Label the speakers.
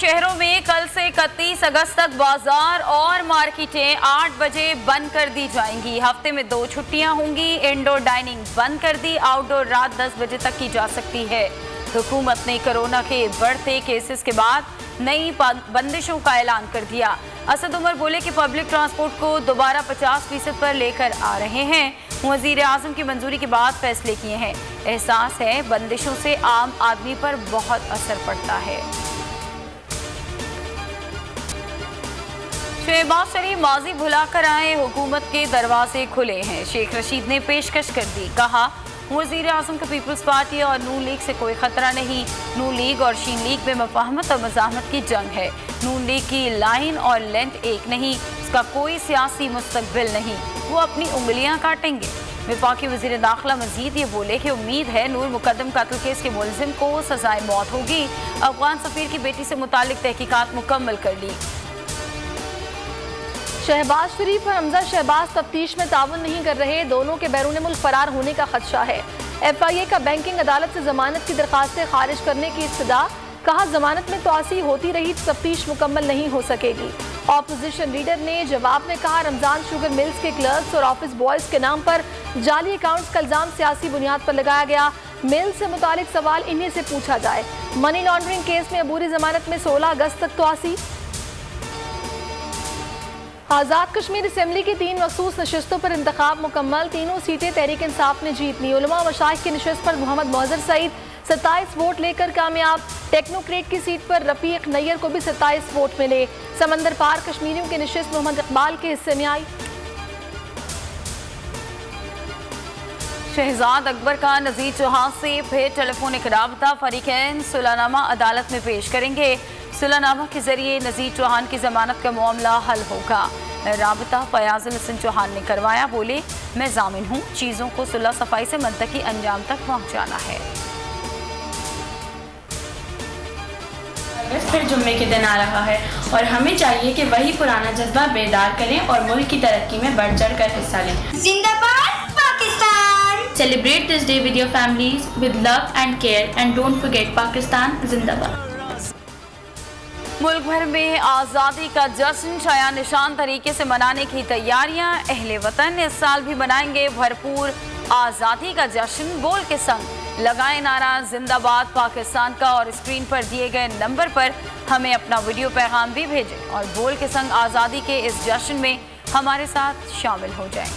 Speaker 1: शहरों में कल से 31 अगस्त तक बाजार और मार्केटें 8 बजे बंद कर दी जाएंगी। हफ्ते में 2 छुट्टियां होंगी। इंडोर डाइनिंग बंद कर दी। आउटडोर रात 10 बजे तक की जा सकती है। हुकूमत ने कोरोना के बढ़ते केसेस के बाद नई बंदिशों का ऐलान कर दिया। असद उमर बोले कि पब्लिक ट्रांसपोर्ट को दोबारा 50% पर लेकर आ रहे हैं। वजीर आजम की मंजूरी के बाद फैसले किए हैं। एहसास है बंदिशों से आम आदमी पर बहुत असर पड़ता है। शहबाज शरीफ माजी भुलाकर आए, हुकूमत के दरवाजे खुले हैं। शेख रशीद ने पेशकश कर दी, कहा वजीर आजम को पीपल्स पार्टी और नून लीग से कोई खतरा नहीं। नून लीग और शीन लीग में मफाहमत और मज़ाहमत की जंग है। नून लीग की लाइन और लेंथ एक नहीं, इसका कोई सियासी मुस्तकबिल नहीं, वो अपनी उंगलियां काटेंगे। वफाकी वज़ीर दाखिला मजीद ये बोले कि उम्मीद है नूर मुकदम कत्ल केस के मुलजिम को सजाए मौत होगी। अफगान सफीर की बेटी से मुतालिक तहकीकात मुकम्मल कर ली।
Speaker 2: शहबाज शरीफ और हमजा शहबाज तफ्तीश में ताउन नहीं कर रहे, दोनों के बैरून मुल्क फरार होने का खदशा है। FIA का बैंकिंग अदालत से जमानत की दरखास्तें खारिज करने की इब्तिदा, कहा जमानत में तोसी होती रही तफ्तीश मुकम्मल नहीं हो सकेगी। ऑपोजिशन लीडर ने जवाब में कहा रमजान शुगर मिल्स के क्लर्क्स और ऑफिस बॉयज के नाम पर जाली अकाउंट्स का इल्जाम सियासी बुनियाद पर लगाया गया। मिल से मुतालिक सवाल इन्हीं से पूछा जाए। मनी लॉन्ड्रिंग केस में अबूरी जमानत में 16 अगस्त तक तोसी। आज़ाद कश्मीर असम्बली की 3 मखसूस नशस्तों पर इंतखाब मुकम्मल, तीनों सीटें तहरीक इंसाफ ने जीत ली। उलमा मशाइख की नशस्त पर मोहम्मद मोहज़र सईद 27 वोट लेकर कामयाब। टेक्नोक्रेट की सीट पर रफीक नैयर को भी 27 वोट मिले। समंदर पार कश्मीरियों की नशस्त मोहम्मद इकबाल के हिस्से में आई।
Speaker 1: शहजाद अकबर का नज़ीर चौहान से फिर टेलीफोनिक राबता, फरीकैन सुलहनामा अदालत में पेश करेंगे। सुलहनामा के जरिए नज़ीर चौहान की जमानत का मामला हल होगा। राबता फयाजुल हसन चौहान ने करवाया, बोले मैं जामिन हूँ, चीज़ों को सुलह सफाई से मंतकी अंजाम तक पहुँचाना है।
Speaker 3: फिर जुम्मे के दिन आ रहा है और हमें चाहिए कि वही पुराना जज्बा बेदार करें और मुल्क की तरक्की में बढ़ चढ़ कर हिस्सा लें।
Speaker 4: जिंदाबाद Pakistan.
Speaker 3: Celebrate this day with your families with love and care and don't forget Pakistan जिंदाबाद।
Speaker 1: मुल्क भर में आज़ादी का जश्न शाया निशान तरीके से मनाने की तैयारियां। अहले वतन इस साल भी मनाएंगे भरपूर आज़ादी का जश्न। बोल के संग लगाए नारा जिंदाबाद पाकिस्तान का और स्क्रीन पर दिए गए नंबर पर हमें अपना वीडियो पैगाम भी भेजें और बोल के संग आज़ादी के इस जश्न में हमारे साथ शामिल हो जाएं।